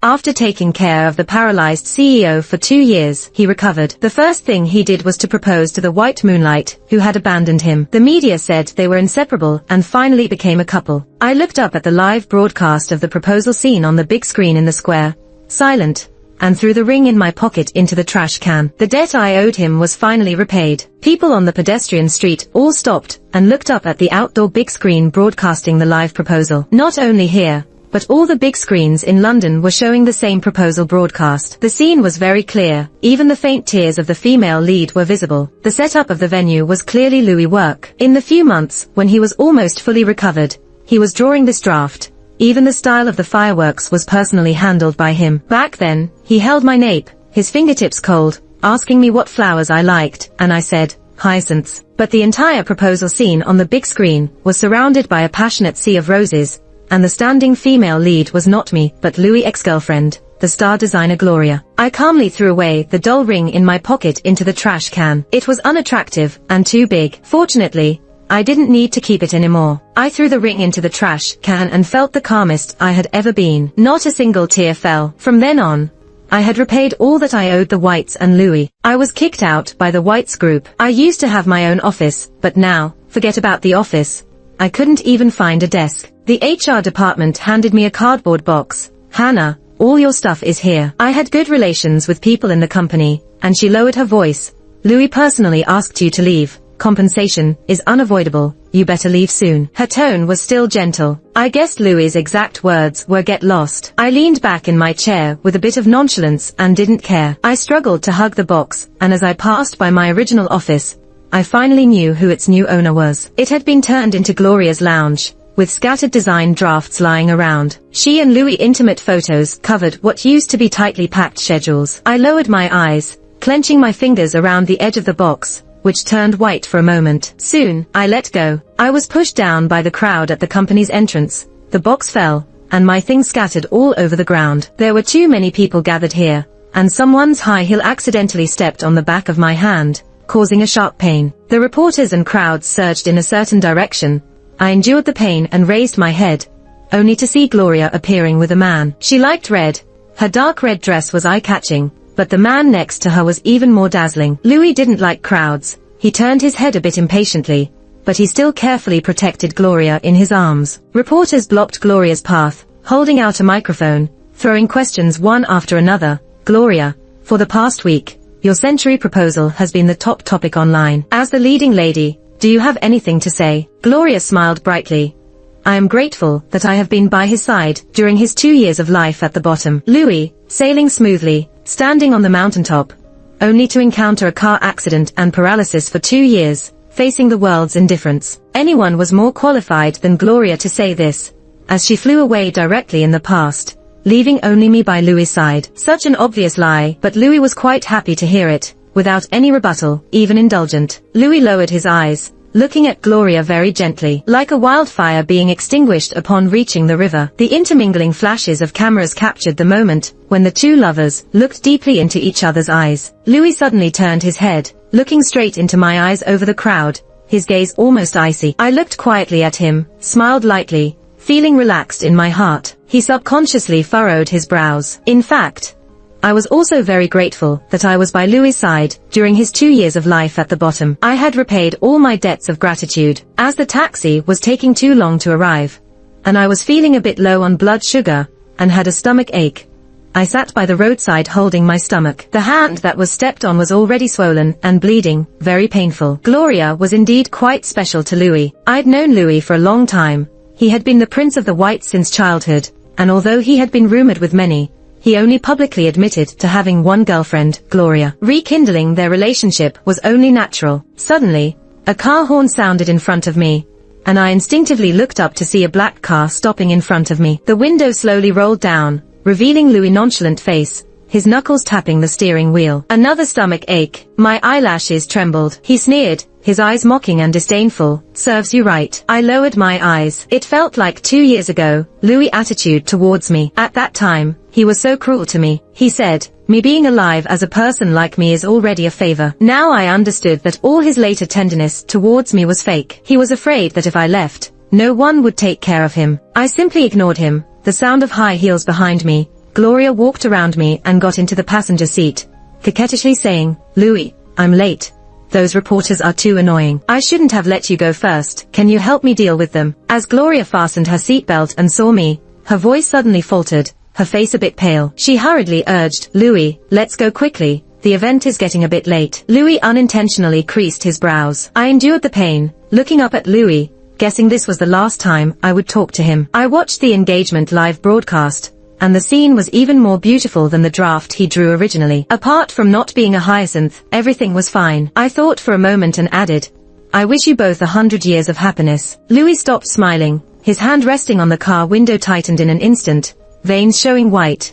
After taking care of the paralyzed CEO for 2 years, he recovered. The first thing he did was to propose to the white moonlight, who had abandoned him. The media said they were inseparable and finally became a couple. I looked up at the live broadcast of the proposal scene on the big screen in the square, silent, and threw the ring in my pocket into the trash can. The debt I owed him was finally repaid. People on the pedestrian street all stopped and looked up at the outdoor big screen broadcasting the live proposal. Not only here, but all the big screens in London were showing the same proposal broadcast. The scene was very clear. Even the faint tears of the female lead were visible. The setup of the venue was clearly Louis' work. In the few months when he was almost fully recovered, he was drawing this draft. Even the style of the fireworks was personally handled by him. Back then, he held my nape, his fingertips cold, asking me what flowers I liked, and I said, hyacinths. But the entire proposal scene on the big screen was surrounded by a passionate sea of roses, and the standing female lead was not me, but Louis' ex-girlfriend, the star designer Gloria. I calmly threw away the dull ring in my pocket into the trash can. It was unattractive and too big. Fortunately, I didn't need to keep it anymore. I threw the ring into the trash can and felt the calmest I had ever been. Not a single tear fell. From then on, I had repaid all that I owed the Whites and Louis. I was kicked out by the Whites group. I used to have my own office, but now, forget about the office. I couldn't even find a desk. The HR department handed me a cardboard box. Hannah, all your stuff is here. I had good relations with people in the company, and she lowered her voice. Louis personally asked you to leave. Compensation is unavoidable. You better leave soon. Her tone was still gentle. I guessed Louis's exact words were get lost. I leaned back in my chair with a bit of nonchalance and didn't care. I struggled to hug the box, and as I passed by my original office, I finally knew who its new owner was. It had been turned into Gloria's lounge, with scattered design drafts lying around. She and Louis' intimate photos covered what used to be tightly packed schedules. I lowered my eyes, clenching my fingers around the edge of the box, which turned white for a moment. Soon, I let go. I was pushed down by the crowd at the company's entrance. The box fell, and my things scattered all over the ground. There were too many people gathered here, and someone's high heel accidentally stepped on the back of my hand, causing a sharp pain. The reporters and crowds surged in a certain direction. I endured the pain and raised my head, only to see Gloria appearing with a man. She liked red. Her dark red dress was eye-catching, but the man next to her was even more dazzling. Louis didn't like crowds. He turned his head a bit impatiently, but he still carefully protected Gloria in his arms. Reporters blocked Gloria's path, holding out a microphone, throwing questions one after another. Gloria, for the past week, your century proposal has been the top topic online. As the leading lady, do you have anything to say? Gloria smiled brightly. I am grateful that I have been by his side during his 2 years of life at the bottom. Louis, sailing smoothly, standing on the mountaintop, only to encounter a car accident and paralysis for 2 years, facing the world's indifference. Anyone was more qualified than Gloria to say this, as she flew away directly in the past, leaving only me by Louis' side. Such an obvious lie, but Louis was quite happy to hear it, without any rebuttal, even indulgent. Louis lowered his eyes, looking at Gloria very gently, like a wildfire being extinguished upon reaching the river. The intermingling flashes of cameras captured the moment when the two lovers looked deeply into each other's eyes. Louis suddenly turned his head, looking straight into my eyes over the crowd, his gaze almost icy. I looked quietly at him, smiled lightly, feeling relaxed in my heart. He subconsciously furrowed his brows. In fact, I was also very grateful that I was by Louis' side during his 2 years of life at the bottom. I had repaid all my debts of gratitude. As the taxi was taking too long to arrive, and I was feeling a bit low on blood sugar, and had a stomach ache, I sat by the roadside holding my stomach. The hand that was stepped on was already swollen and bleeding, very painful. Gloria was indeed quite special to Louis. I'd known Louis for a long time. He had been the Prince of the Whites since childhood, and although he had been rumored with many, he only publicly admitted to having one girlfriend, Gloria. Rekindling their relationship was only natural. Suddenly, a car horn sounded in front of me, and I instinctively looked up to see a black car stopping in front of me. The window slowly rolled down, revealing Louis' nonchalant face, his knuckles tapping the steering wheel. Another stomach ache. My eyelashes trembled. He sneered, his eyes mocking and disdainful. Serves you right. I lowered my eyes. It felt like 2 years ago, Louis' attitude towards me. At that time, he was so cruel to me. He said, me being alive as a person like me is already a favor. Now I understood that all his later tenderness towards me was fake. He was afraid that if I left, no one would take care of him. I simply ignored him. The sound of high heels behind me Gloria walked around me and got into the passenger seat, coquettishly saying, "Louis, I'm late. Those reporters are too annoying. I shouldn't have let you go first. Can you help me deal with them?" As Gloria fastened her seatbelt and saw me, her voice suddenly faltered, her face a bit pale. She hurriedly urged, "Louis, let's go quickly. The event is getting a bit late." Louis unintentionally creased his brows. I endured the pain, looking up at Louis, guessing this was the last time I would talk to him. I watched the engagement live broadcast, and the scene was even more beautiful than the draft he drew originally. Apart from not being a hyacinth, everything was fine. I thought for a moment and added, "I wish you both 100 years of happiness." Louis stopped smiling, his hand resting on the car window tightened in an instant, veins showing white,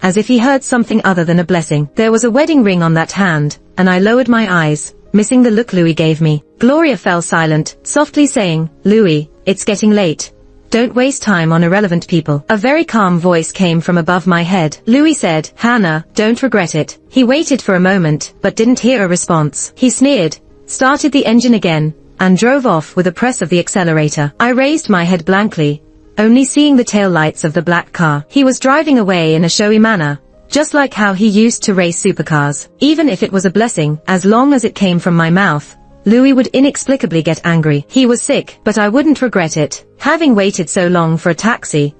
as if he heard something other than a blessing. There was a wedding ring on that hand, and I lowered my eyes, missing the look Louis gave me. Gloria fell silent, softly saying, "Louis, it's getting late. Don't waste time on irrelevant people." A very calm voice came from above my head. Louis said, "Hannah, don't regret it." He waited for a moment, but didn't hear a response. He sneered, started the engine again, and drove off with a press of the accelerator. I raised my head blankly, only seeing the tail lights of the black car. He was driving away in a showy manner, just like how he used to race supercars. Even if it was a blessing, as long as it came from my mouth, Louis would inexplicably get angry. He was sick, but I wouldn't regret it. Having waited so long for a taxi,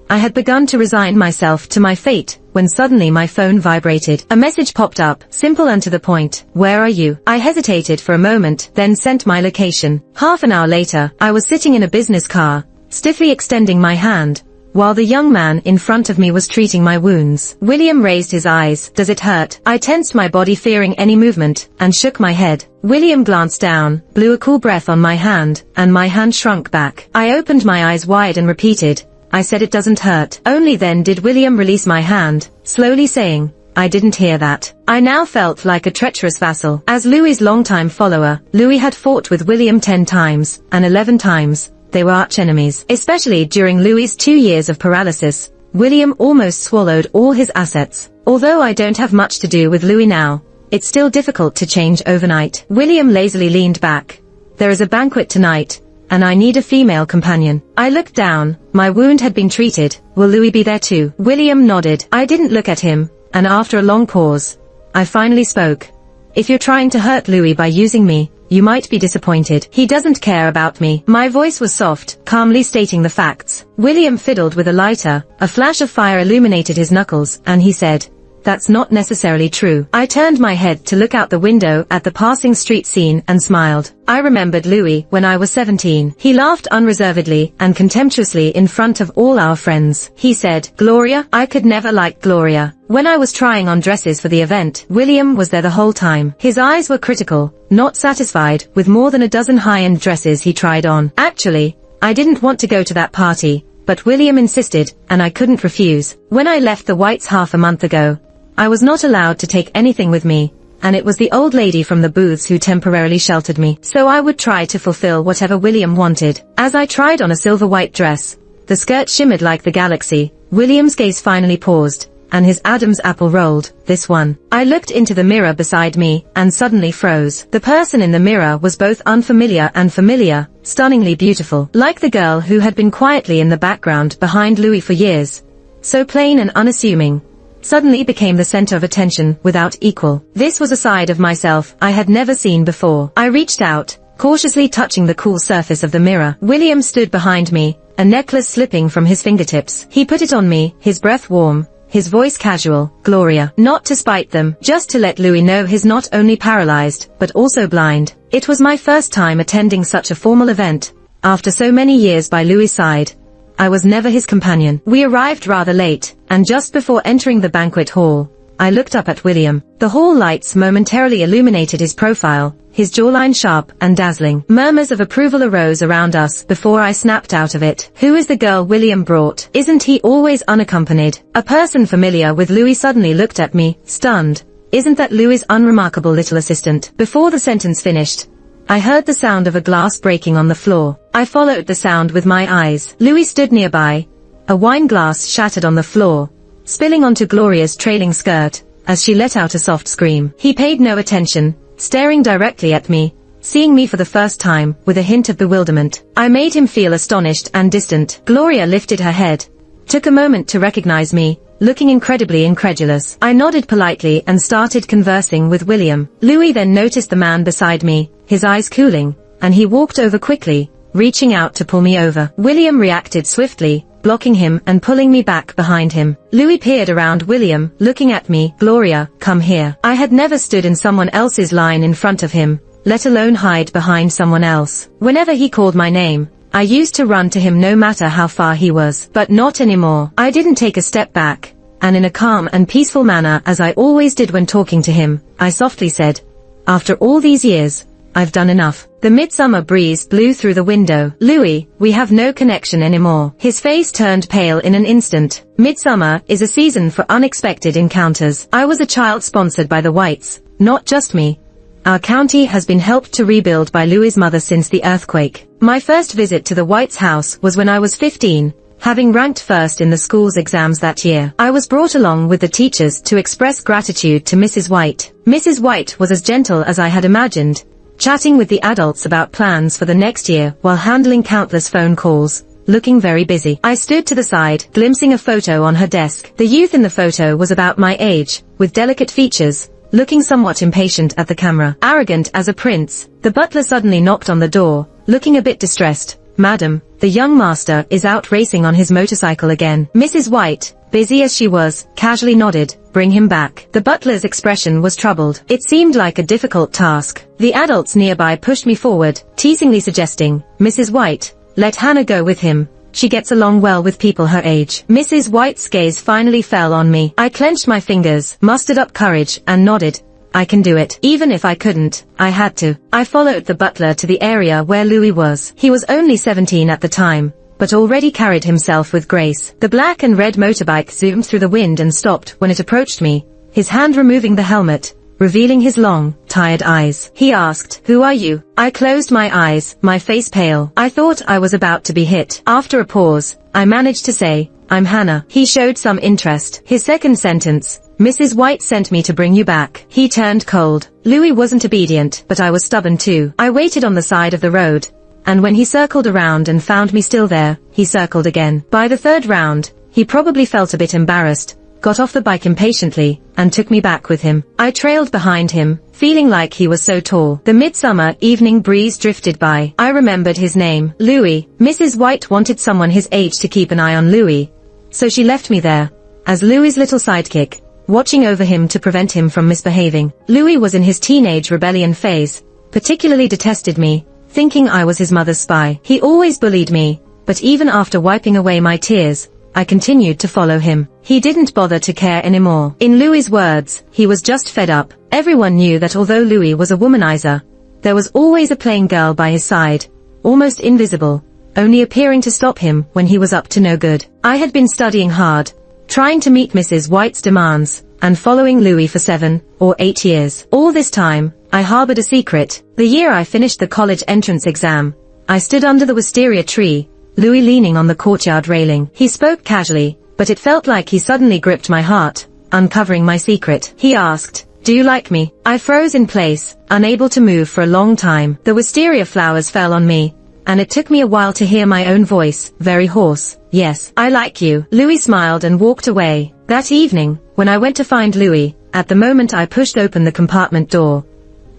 I had begun to resign myself to my fate, when suddenly my phone vibrated. A message popped up, simple and to the point, "Where are you?" I hesitated for a moment, then sent my location. Half an hour later, I was sitting in a business car, stiffly extending my hand, while the young man in front of me was treating my wounds. William raised his eyes. "Does it hurt?" I tensed my body fearing any movement, and shook my head. William glanced down, blew a cool breath on my hand, and my hand shrunk back. I opened my eyes wide and repeated, "I said it doesn't hurt." Only then did William release my hand, slowly saying, "I didn't hear that." I now felt like a treacherous vassal. As Louis's longtime follower, Louis had fought with William 10 times, and 11 times. They were arch-enemies. Especially during Louis's 2 years of paralysis, William almost swallowed all his assets. Although I don't have much to do with Louis now, it's still difficult to change overnight. William lazily leaned back. "There is a banquet tonight, and I need a female companion." I looked down. My wound had been treated. "Will Louis be there too?" William nodded. I didn't look at him, and after a long pause, I finally spoke. "If you're trying to hurt Louis by using me, you might be disappointed. He doesn't care about me." My voice was soft, calmly stating the facts. William fiddled with a lighter, a flash of fire illuminated his knuckles, and he said, "That's not necessarily true." I turned my head to look out the window at the passing street scene and smiled. I remembered Louis when I was 17. He laughed unreservedly and contemptuously in front of all our friends. He said, "Gloria, I could never like Gloria." When I was trying on dresses for the event, William was there the whole time. His eyes were critical, not satisfied with more than a dozen high-end dresses he tried on. Actually, I didn't want to go to that party, but William insisted, and I couldn't refuse. When I left the Whites half a month ago, I was not allowed to take anything with me, and it was the old lady from the booths who temporarily sheltered me. So I would try to fulfill whatever William wanted. As I tried on a silver white dress, the skirt shimmered like the galaxy. William's gaze finally paused, and his Adam's apple rolled. "This one." I looked into the mirror beside me, and suddenly froze. The person in the mirror was both unfamiliar and familiar, stunningly beautiful. Like the girl who had been quietly in the background behind Louis for years. So plain and unassuming, suddenly became the center of attention without equal. This was a side of myself I had never seen before. I reached out, cautiously touching the cool surface of the mirror. William stood behind me, a necklace slipping from his fingertips. He put it on me, his breath warm, his voice casual. "Gloria." Not to spite them, just to let Louis know he's not only paralyzed, but also blind. It was my first time attending such a formal event. After so many years by Louis's side, I was never his companion. We arrived rather late, and just before entering the banquet hall, I looked up at William. The hall lights momentarily illuminated his profile, his jawline sharp and dazzling. Murmurs of approval arose around us before I snapped out of it. "Who is the girl William brought? Isn't he always unaccompanied?" A person familiar with Louis suddenly looked at me, stunned. "Isn't that Louis's unremarkable little assistant?" Before the sentence finished, I heard the sound of a glass breaking on the floor. I followed the sound with my eyes. Louis stood nearby. A wine glass shattered on the floor, spilling onto Gloria's trailing skirt, as she let out a soft scream. He paid no attention, staring directly at me, seeing me for the first time, with a hint of bewilderment. I made him feel astonished and distant. Gloria lifted her head, took a moment to recognize me, looking incredibly incredulous. I nodded politely and started conversing with William. Louis then noticed the man beside me, his eyes cooling, and he walked over quickly, reaching out to pull me over. William reacted swiftly, blocking him and pulling me back behind him. Louis peered around William, looking at me. Gloria, come here. I had never stood in someone else's line in front of him, let alone hide behind someone else. Whenever he called my name, I used to run to him no matter how far he was. But not anymore. I didn't take a step back, and in a calm and peaceful manner as I always did when talking to him, I softly said, after all these years, I've done enough. The midsummer breeze blew through the window. Louis, we have no connection anymore. His face turned pale in an instant. Midsummer is a season for unexpected encounters. I was a child sponsored by the Whites, not just me. Our county has been helped to rebuild by Louis's mother since the earthquake. My first visit to the Whites' house was when I was 15, having ranked first in the school's exams that year. I was brought along with the teachers to express gratitude to Mrs. White. Mrs. White was as gentle as I had imagined, chatting with the adults about plans for the next year while handling countless phone calls, looking very busy. I stood to the side, glimpsing a photo on her desk. The youth in the photo was about my age, with delicate features, looking somewhat impatient at the camera. Arrogant as a prince, the butler suddenly knocked on the door, looking a bit distressed. Madam, the young master is out racing on his motorcycle again. Mrs. White, busy as she was, casually nodded, bring him back. The butler's expression was troubled. It seemed like a difficult task. The adults nearby pushed me forward, teasingly suggesting, Mrs. White, let Hannah go with him. She gets along well with people her age. Mrs. White's gaze finally fell on me. I clenched my fingers, mustered up courage, and nodded. I can do it. Even if I couldn't, I had to. I followed the butler to the area where Louis was. He was only 17 at the time, but already carried himself with grace. The black and red motorbike zoomed through the wind and stopped when it approached me, his hand removing the helmet, revealing his long, tired eyes. He asked, who are you? I closed my eyes, my face pale. I thought I was about to be hit. After a pause, I managed to say, I'm Hannah. He showed some interest. His second sentence, Mrs. White sent me to bring you back. He turned cold. Louis wasn't obedient, but I was stubborn too. I waited on the side of the road, and when he circled around and found me still there, he circled again. By the third round, he probably felt a bit embarrassed, got off the bike impatiently, and took me back with him. I trailed behind him, feeling like he was so tall. The midsummer evening breeze drifted by. I remembered his name, Louis. Mrs. White wanted someone his age to keep an eye on Louis, so she left me there, as Louis's little sidekick, watching over him to prevent him from misbehaving. Louis was in his teenage rebellion phase, particularly detested me, thinking I was his mother's spy. He always bullied me, but even after wiping away my tears, I continued to follow him. He didn't bother to care anymore. In Louis's words, he was just fed up. Everyone knew that although Louis was a womanizer, there was always a plain girl by his side, almost invisible, only appearing to stop him when he was up to no good. I had been studying hard, trying to meet Mrs. White's demands, and following Louis for 7 or 8 years. All this time, I harbored a secret. The year I finished the college entrance exam, I stood under the wisteria tree, Louis leaning on the courtyard railing. He spoke casually, but it felt like he suddenly gripped my heart, uncovering my secret. He asked, do you like me? I froze in place, unable to move for a long time. The wisteria flowers fell on me, and it took me a while to hear my own voice, very hoarse. Yes, I like you. Louis smiled and walked away. That evening, when I went to find Louis, at the moment I pushed open the compartment door,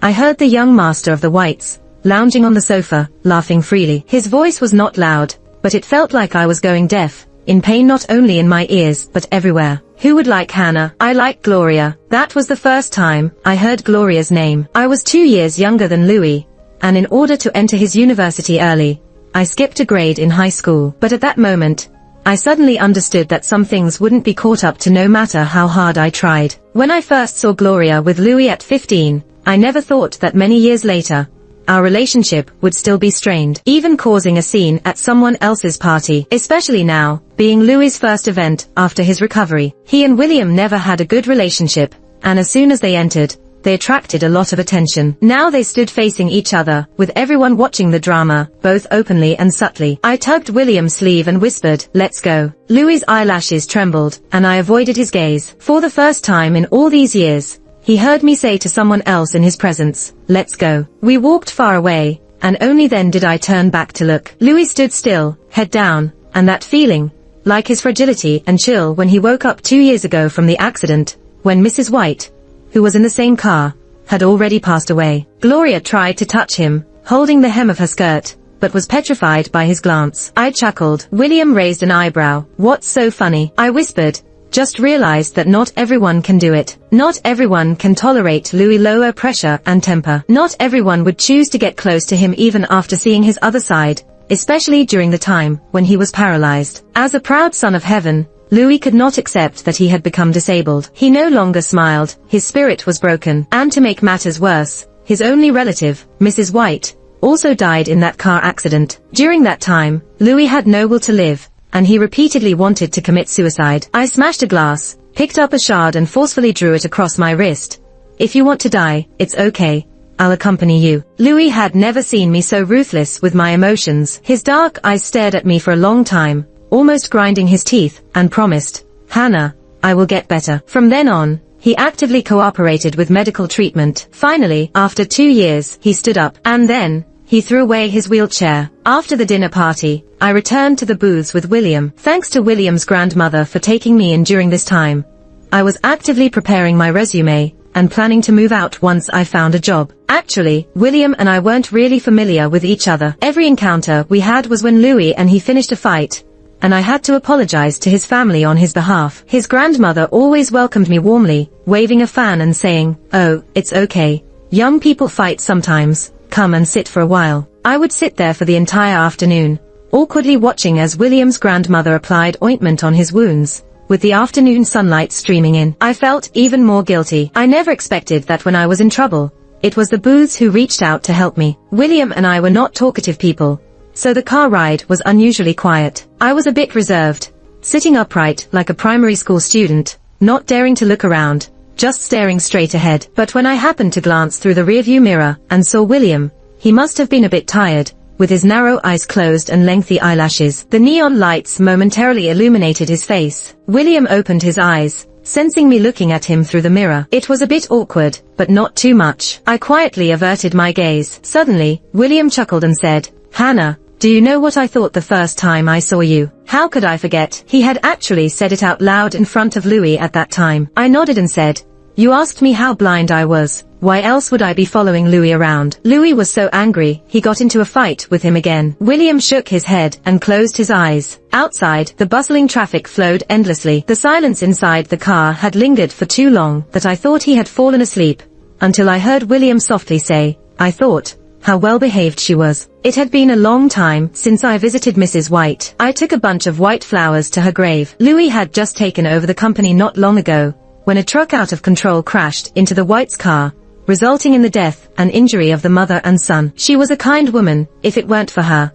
I heard the young master of the Whites, lounging on the sofa, laughing freely. His voice was not loud, but it felt like I was going deaf, in pain not only in my ears but everywhere. Who would like Hannah? I like Gloria. That was the first time I heard Gloria's name. I was 2 years younger than Louis, and in order to enter his university early, I skipped a grade in high school. But at that moment, I suddenly understood that some things wouldn't be caught up to no matter how hard I tried. When I first saw Gloria with Louis at 15, I never thought that many years later, our relationship would still be strained, even causing a scene at someone else's party, especially now, being Louis's first event after his recovery. He and William never had a good relationship, and as soon as they entered, they attracted a lot of attention. Now they stood facing each other, with everyone watching the drama, both openly and subtly. I tugged William's sleeve and whispered, let's go. Louis's eyelashes trembled, and I avoided his gaze. For the first time in all these years, he heard me say to someone else in his presence, let's go. We walked far away, and only then did I turn back to look. Louis stood still, head down, and that feeling, like his fragility and chill when he woke up 2 years ago from the accident, when Mrs. White, who was in the same car, had already passed away. Gloria tried to touch him, holding the hem of her skirt, but was petrified by his glance. I chuckled. William raised an eyebrow. "What's so funny?" I whispered. "Just realized that not everyone can do it. Not everyone can tolerate Louis' lower pressure and temper. Not everyone would choose to get close to him even after seeing his other side, especially during the time when he was paralyzed." As a proud son of heaven, Louis could not accept that he had become disabled. He no longer smiled, his spirit was broken, and to make matters worse, his only relative, Mrs. White, also died in that car accident. During that time, Louis had no will to live, and he repeatedly wanted to commit suicide. I smashed a glass, picked up a shard and forcefully drew it across my wrist. "If you want to die, it's okay. I'll accompany you." Louis had never seen me so ruthless with my emotions. His dark eyes stared at me for a long time, almost grinding his teeth, and promised, "Hannah, I will get better." From then on, he actively cooperated with medical treatment. Finally, after 2 years, he stood up, and then, he threw away his wheelchair. After the dinner party, I returned to the booths with William. Thanks to William's grandmother for taking me in during this time, I was actively preparing my resume, and planning to move out once I found a job. Actually, William and I weren't really familiar with each other. Every encounter we had was when Louis and he finished a fight, and I had to apologize to his family on his behalf. His grandmother always welcomed me warmly, waving a fan and saying, "Oh, it's okay. Young people fight sometimes. Come and sit for a while." I would sit there for the entire afternoon, awkwardly watching as William's grandmother applied ointment on his wounds, with the afternoon sunlight streaming in. I felt even more guilty. I never expected that when I was in trouble, it was the booths who reached out to help me. William and I were not talkative people, so the car ride was unusually quiet. I was a bit reserved, sitting upright like a primary school student, not daring to look around, just staring straight ahead. But when I happened to glance through the rearview mirror and saw William, he must have been a bit tired, with his narrow eyes closed and lengthy eyelashes. The neon lights momentarily illuminated his face. William opened his eyes, sensing me looking at him through the mirror. It was a bit awkward, but not too much. I quietly averted my gaze. Suddenly, William chuckled and said, "Hannah, do you know what I thought the first time I saw you?" How could I forget? He had actually said it out loud in front of Louis at that time. I nodded and said, "You asked me how blind I was. Why else would I be following Louis around?" Louis was so angry, he got into a fight with him again. William shook his head and closed his eyes. Outside, the bustling traffic flowed endlessly. The silence inside the car had lingered for too long that I thought he had fallen asleep, until I heard William softly say, "I thought, how well behaved she was." It had been a long time since I visited Mrs. White. I took a bunch of white flowers to her grave. Louis had just taken over the company not long ago, when a truck out of control crashed into the White's car, resulting in the death and injury of the mother and son. She was a kind woman. If it weren't for her,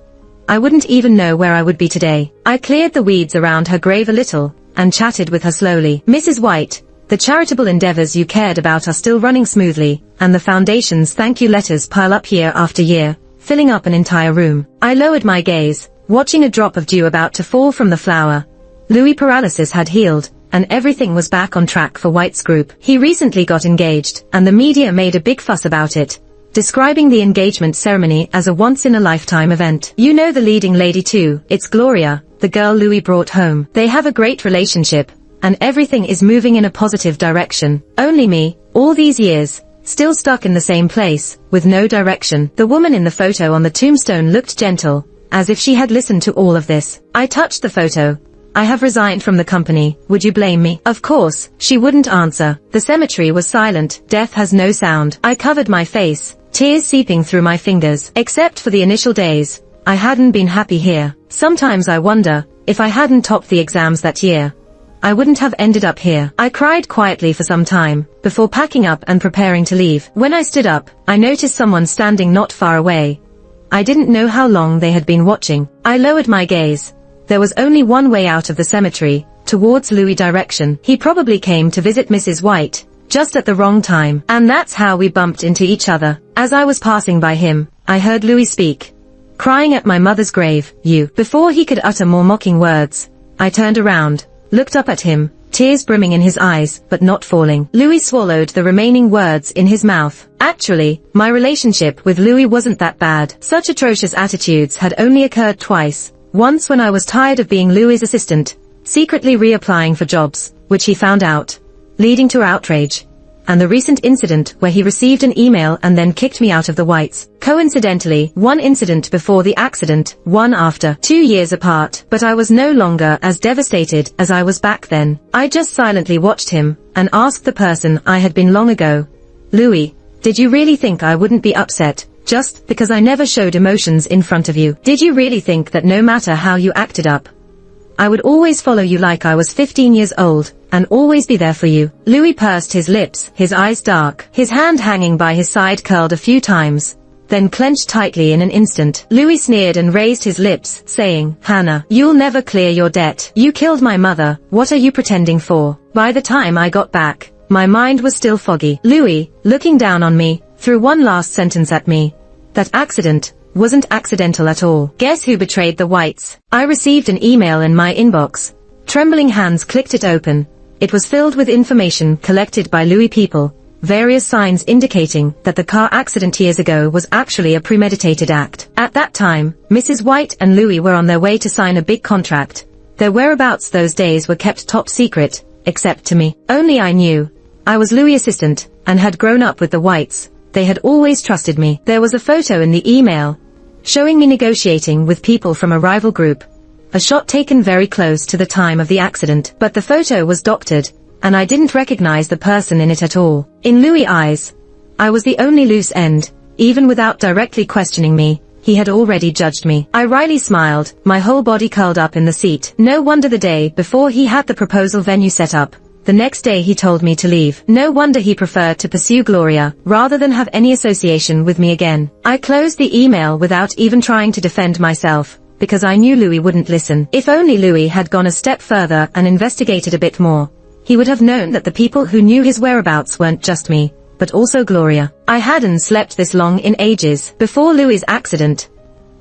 I wouldn't even know where I would be today. I cleared the weeds around her grave a little, and chatted with her slowly. "Mrs. White, the charitable endeavors you cared about are still running smoothly, and the foundation's thank you letters pile up year after year, filling up an entire room." I lowered my gaze, watching a drop of dew about to fall from the flower. Louis' paralysis had healed, and everything was back on track for White's group. He recently got engaged, and the media made a big fuss about it, describing the engagement ceremony as a once-in-a-lifetime event. "You know the leading lady too. It's Gloria, the girl Louis brought home. They have a great relationship, and everything is moving in a positive direction. Only me, all these years, still stuck in the same place, with no direction." The woman in the photo on the tombstone looked gentle, as if she had listened to all of this. I touched the photo. "I have resigned from the company. Would you blame me?" Of course, she wouldn't answer. The cemetery was silent. Death has no sound. I covered my face, tears seeping through my fingers. Except for the initial days, I hadn't been happy here. Sometimes I wonder, if I hadn't topped the exams that year, I wouldn't have ended up here. I cried quietly for some time, before packing up and preparing to leave. When I stood up, I noticed someone standing not far away. I didn't know how long they had been watching. I lowered my gaze. There was only one way out of the cemetery, towards Louis' direction. He probably came to visit Mrs. White, just at the wrong time. And that's how we bumped into each other. As I was passing by him, I heard Louis speak. "Crying at my mother's grave, you." Before he could utter more mocking words, I turned around, looked up at him, tears brimming in his eyes, but not falling. Louis swallowed the remaining words in his mouth. Actually, my relationship with Louis wasn't that bad. Such atrocious attitudes had only occurred twice, Once when I was tired of being Louis's assistant, secretly reapplying for jobs, which he found out, leading to outrage. And the recent incident where he received an email and then kicked me out of the Whites. Coincidentally, one incident before the accident, one after, 2 years apart, but I was no longer as devastated as I was back then. I just silently watched him, and asked the person I had been long ago, Louis, did you really think I wouldn't be upset, just because I never showed emotions in front of you? Did you really think that no matter how you acted up, I would always follow you like I was 15 years old, and always be there for you? Louis pursed his lips, his eyes dark, his hand hanging by his side curled a few times, then clenched tightly in an instant. Louis sneered and raised his lips, saying, Hannah, you'll never clear your debt. You killed my mother, what are you pretending for? By the time I got back, my mind was still foggy. Louis, looking down on me, threw one last sentence at me. That accident wasn't accidental at all. Guess who betrayed the Whites? I received an email in my inbox. Trembling hands clicked it open. It was filled with information collected by Louis people, various signs indicating that the car accident years ago was actually a premeditated act. At that time, Mrs. White and Louis were on their way to sign a big contract. Their whereabouts those days were kept top secret, except to me. Only I knew. I was Louis' assistant, and had grown up with the Whites. They had always trusted me. There was a photo in the email, showing me negotiating with people from a rival group. A shot taken very close to the time of the accident, but the photo was doctored, and I didn't recognize the person in it at all. In Louis' eyes, I was the only loose end. Even without directly questioning me, he had already judged me. I wryly smiled, my whole body curled up in the seat. No wonder the day before he had the proposal venue set up. The next day he told me to leave. No wonder he preferred to pursue Gloria, rather than have any association with me again. I closed the email without even trying to defend myself, because I knew Louis wouldn't listen. If only Louis had gone a step further and investigated a bit more, he would have known that the people who knew his whereabouts weren't just me, but also Gloria. I hadn't slept this long in ages. Before Louis's accident,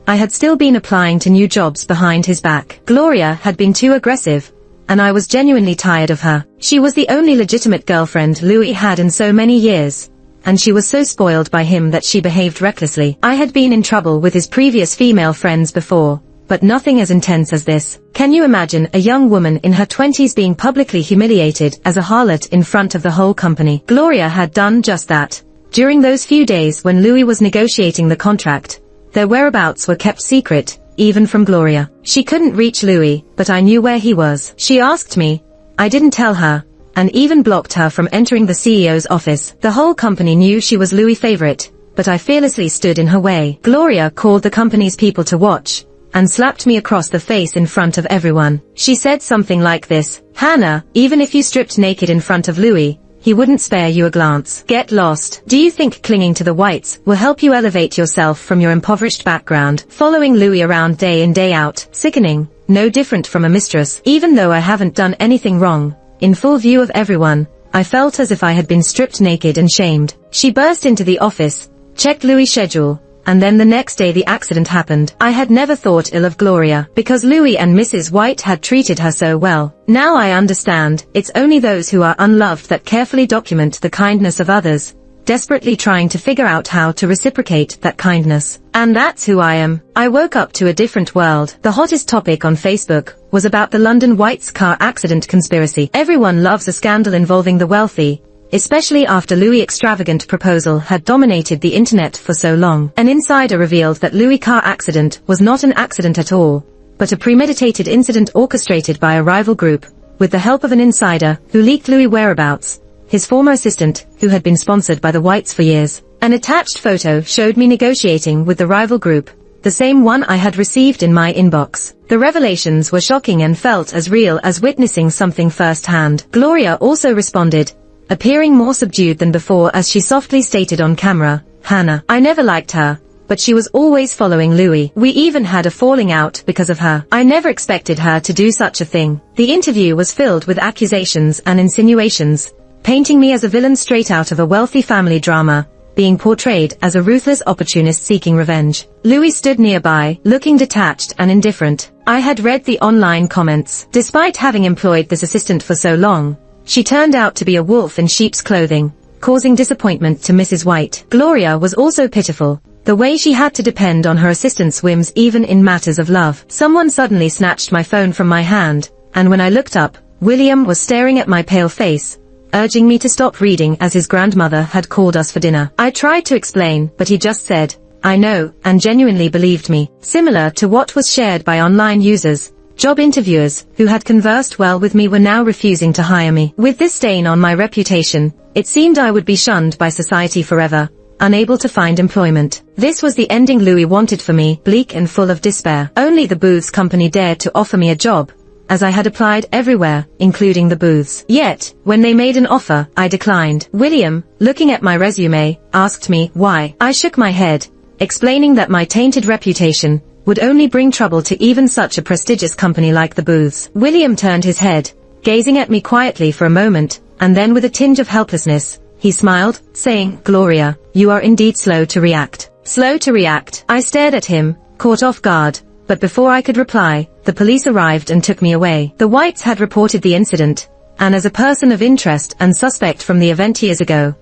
I had still been applying to new jobs behind his back. Gloria had been too aggressive, and I was genuinely tired of her. She was the only legitimate girlfriend Louis had in so many years, and she was so spoiled by him that she behaved recklessly. I had been in trouble with his previous female friends before, but nothing as intense as this. Can you imagine a young woman in her 20s being publicly humiliated as a harlot in front of the whole company? Gloria had done just that. During those few days when Louis was negotiating the contract, their whereabouts were kept secret, even from Gloria. She couldn't reach Louis, but I knew where he was. She asked me. I didn't tell her, and even blocked her from entering the CEO's office. The whole company knew she was Louis' favorite, but I fearlessly stood in her way. Gloria called the company's people to watch, and slapped me across the face in front of everyone. She said something like this, Hannah, even if you stripped naked in front of Louis, he wouldn't spare you a glance. Get lost. Do you think clinging to the Whites will help you elevate yourself from your impoverished background? Following Louis around day in day out, sickening, no different from a mistress. Even though I haven't done anything wrong, in full view of everyone, I felt as if I had been stripped naked and shamed. She burst into the office, checked Louis' schedule, and then the next day the accident happened. I had never thought ill of Gloria, because Louis and Mrs. White had treated her so well. Now I understand, it's only those who are unloved that carefully document the kindness of others, desperately trying to figure out how to reciprocate that kindness. And that's who I am. I woke up to a different world. The hottest topic on Facebook was about the London Whites car accident conspiracy. Everyone loves a scandal involving the wealthy, especially after Louis' extravagant proposal had dominated the internet for so long. An insider revealed that Louis' car accident was not an accident at all, but a premeditated incident orchestrated by a rival group, with the help of an insider who leaked Louis' whereabouts, his former assistant, who had been sponsored by the Whites for years. An attached photo showed me negotiating with the rival group, the same one I had received in my inbox. The revelations were shocking and felt as real as witnessing something firsthand. Gloria also responded, appearing more subdued than before as she softly stated on camera, Hannah, I never liked her, but she was always following Louis. We even had a falling out because of her. I never expected her to do such a thing. The interview was filled with accusations and insinuations, painting me as a villain straight out of a wealthy family drama, being portrayed as a ruthless opportunist seeking revenge. Louis stood nearby, looking detached and indifferent. I had read the online comments. Despite having employed this assistant for so long, she turned out to be a wolf in sheep's clothing, causing disappointment to Mrs. White. Gloria was also pitiful, The way she had to depend on her assistant's whims even in matters of love. Someone suddenly snatched my phone from my hand, and when I looked up, William was staring at my pale face, urging me to stop reading as his grandmother had called us for dinner. I tried to explain, but he just said, "I know," and genuinely believed me. Similar to what was shared by online users, job interviewers who had conversed well with me were now refusing to hire me. With this stain on my reputation, it seemed I would be shunned by society forever, unable to find employment. This was the ending Louis wanted for me, bleak and full of despair. Only the Booths company dared to offer me a job, as I had applied everywhere, including the Booths. Yet, when they made an offer, I declined. William, looking at my resume, asked me why. I shook my head, explaining that my tainted reputation would only bring trouble to even such a prestigious company like the Booths. William turned his head, gazing at me quietly for a moment, and then with a tinge of helplessness, he smiled, saying, "Gloria, you are indeed slow to react." Slow to react. I stared at him, caught off guard, but before I could reply, the police arrived and took me away. The Whites had reported the incident, and as a person of interest and suspect from the event years ago,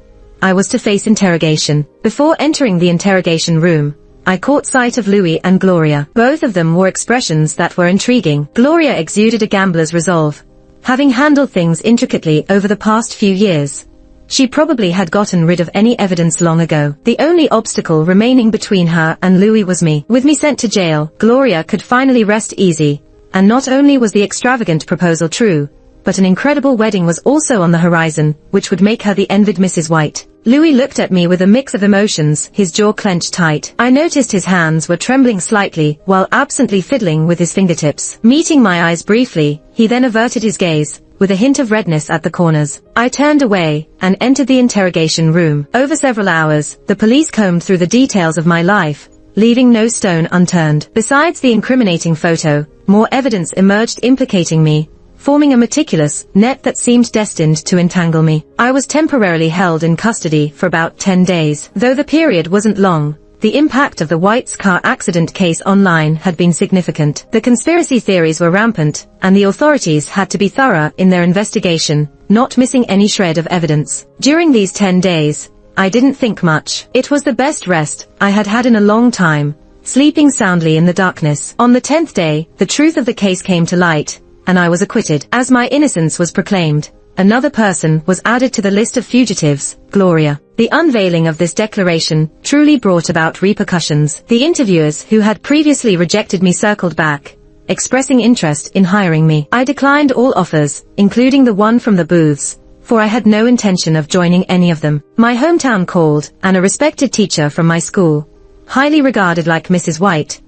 I was to face interrogation. Before entering the interrogation room, I caught sight of Louis and Gloria. Both of them wore expressions that were intriguing. Gloria exuded a gambler's resolve, having handled things intricately over the past few years. She probably had gotten rid of any evidence long ago. The only obstacle remaining between her and Louis was me. With me sent to jail, Gloria could finally rest easy, and not only was the extravagant proposal true, but an incredible wedding was also on the horizon, which would make her the envied Mrs. White. Louis looked at me with a mix of emotions, his jaw clenched tight. I noticed his hands were trembling slightly, while absently fiddling with his fingertips. Meeting my eyes briefly, he then averted his gaze, with a hint of redness at the corners. I turned away, and entered the interrogation room. Over several hours, the police combed through the details of my life, leaving no stone unturned. Besides the incriminating photo, more evidence emerged implicating me, forming a meticulous net that seemed destined to entangle me. I was temporarily held in custody for about 10 days. Though the period wasn't long, the impact of the White's car accident case online had been significant. The conspiracy theories were rampant, and the authorities had to be thorough in their investigation, not missing any shred of evidence. During these 10 days, I didn't think much. It was the best rest I had had in a long time, sleeping soundly in the darkness. On the 10th day, the truth of the case came to light, and I was acquitted. As my innocence was proclaimed, another person was added to the list of fugitives, Gloria. The unveiling of this declaration truly brought about repercussions. The interviewers who had previously rejected me circled back, expressing interest in hiring me. I declined all offers, including the one from the Booths, for I had no intention of joining any of them. My hometown called, and a respected teacher from my school, highly regarded like Mrs. White,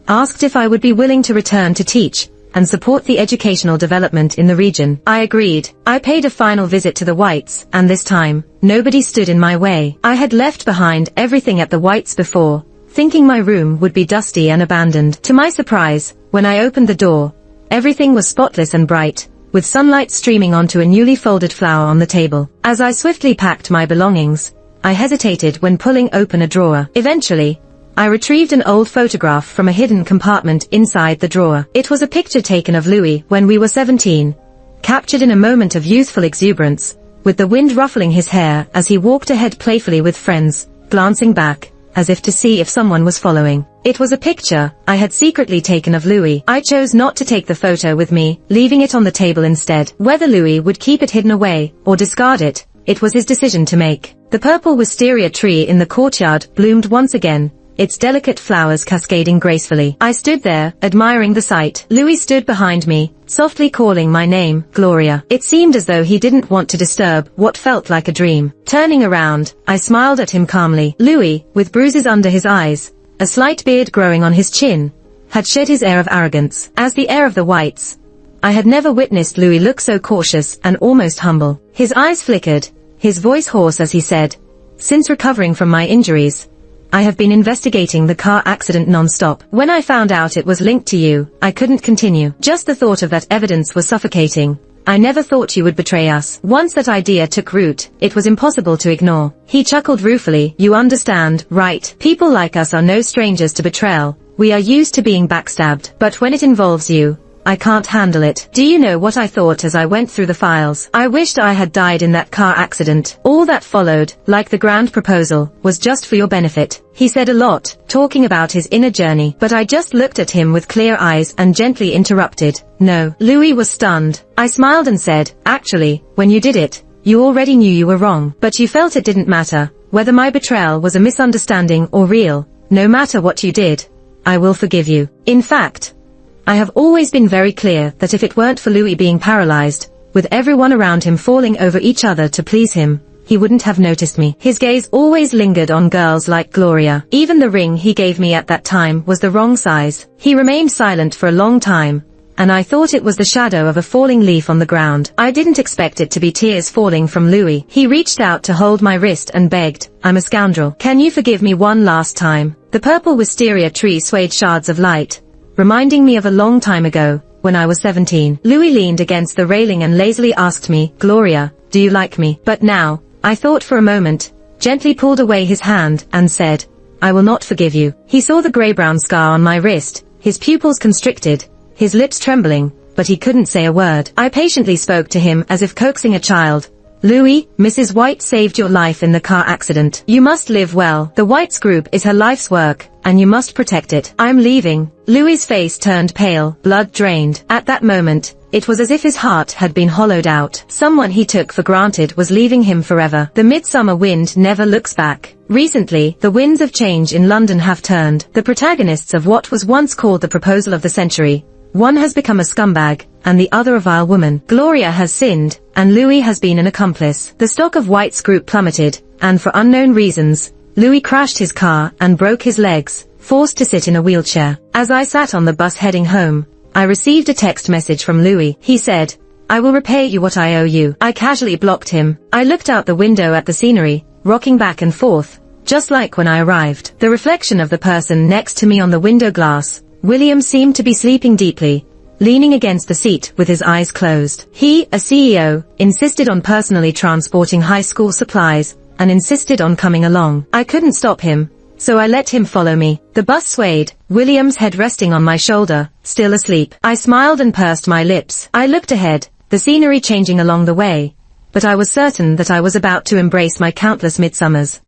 asked if I would be willing to return to teach and support the educational development in the region. I agreed. I paid a final visit to the Whites, and this time, nobody stood in my way. I had left behind everything at the Whites before, thinking my room would be dusty and abandoned. To my surprise, when I opened the door, everything was spotless and bright, with sunlight streaming onto a newly folded flower on the table. As I swiftly packed my belongings, I hesitated when pulling open a drawer. Eventually, I retrieved an old photograph from a hidden compartment inside the drawer. It was a picture taken of Louis when we were 17, captured in a moment of youthful exuberance, with the wind ruffling his hair as he walked ahead playfully with friends, glancing back, as if to see if someone was following. It was a picture I had secretly taken of Louis. I chose not to take the photo with me, leaving it on the table instead. Whether Louis would keep it hidden away, or discard it, it was his decision to make. The purple wisteria tree in the courtyard bloomed once again, its delicate flowers cascading gracefully. I stood there, admiring the sight. Louis stood behind me, softly calling my name, Gloria. It seemed as though he didn't want to disturb what felt like a dream. Turning around, I smiled at him calmly. Louis, with bruises under his eyes, a slight beard growing on his chin, had shed his air of arrogance. As the heir of the Whites, I had never witnessed Louis look so cautious and almost humble. His eyes flickered, his voice hoarse as he said, "Since recovering from my injuries, I have been investigating the car accident non-stop. When I found out it was linked to you, I couldn't continue. Just the thought of that evidence was suffocating. I never thought you would betray us." Once that idea took root, it was impossible to ignore. He chuckled ruefully. "You understand, right? People like us are no strangers to betrayal. We are used to being backstabbed. But when it involves you, I can't handle it. Do you know what I thought as I went through the files? I wished I had died in that car accident. All that followed, like the grand proposal, was just for your benefit. He said a lot, talking about his inner journey, but I just looked at him with clear eyes and gently interrupted. No. Louis was stunned. I smiled and said, actually, when you did it, you already knew you were wrong, but you felt it didn't matter, whether my betrayal was a misunderstanding or real. No matter what you did, I will forgive you. In fact, I have always been very clear that if it weren't for Louis being paralyzed, with everyone around him falling over each other to please him, he wouldn't have noticed me. His gaze always lingered on girls like Gloria. Even the ring he gave me at that time was the wrong size. He remained silent for a long time, and I thought it was the shadow of a falling leaf on the ground. I didn't expect it to be tears falling from Louis. He reached out to hold my wrist and begged, I'm a scoundrel. Can you forgive me one last time? The purple wisteria tree swayed shards of light, reminding me of a long time ago, when I was 17. Louis leaned against the railing and lazily asked me, Gloria, do you like me? But now, I thought for a moment, gently pulled away his hand, and said, I will not forgive you. He saw the grey-brown scar on my wrist, his pupils constricted, his lips trembling, but he couldn't say a word. I patiently spoke to him as if coaxing a child. Louis, Mrs. White saved your life in the car accident. You must live well. The Whites group is her life's work, and you must protect it. I'm leaving. Louis's face turned pale, blood drained. At that moment, it was as if his heart had been hollowed out. Someone he took for granted was leaving him forever. The midsummer wind never looks back. Recently, the winds of change in London have turned. The protagonists of what was once called the proposal of the century. One has become a scumbag, and the other a vile woman. Gloria has sinned, and Louis has been an accomplice. The stock of White's group plummeted, and for unknown reasons, Louis crashed his car and broke his legs, forced to sit in a wheelchair. As I sat on the bus heading home, I received a text message from Louis. He said, I will repay you what I owe you. I casually blocked him. I looked out the window at the scenery, rocking back and forth, just like when I arrived. The reflection of the person next to me on the window glass, William, seemed to be sleeping deeply, leaning against the seat with his eyes closed. He, a CEO, insisted on personally transporting high school supplies, and insisted on coming along. I couldn't stop him, so I let him follow me. The bus swayed, William's head resting on my shoulder, still asleep. I smiled and pursed my lips. I looked ahead, the scenery changing along the way, but I was certain that I was about to embrace my countless midsummers.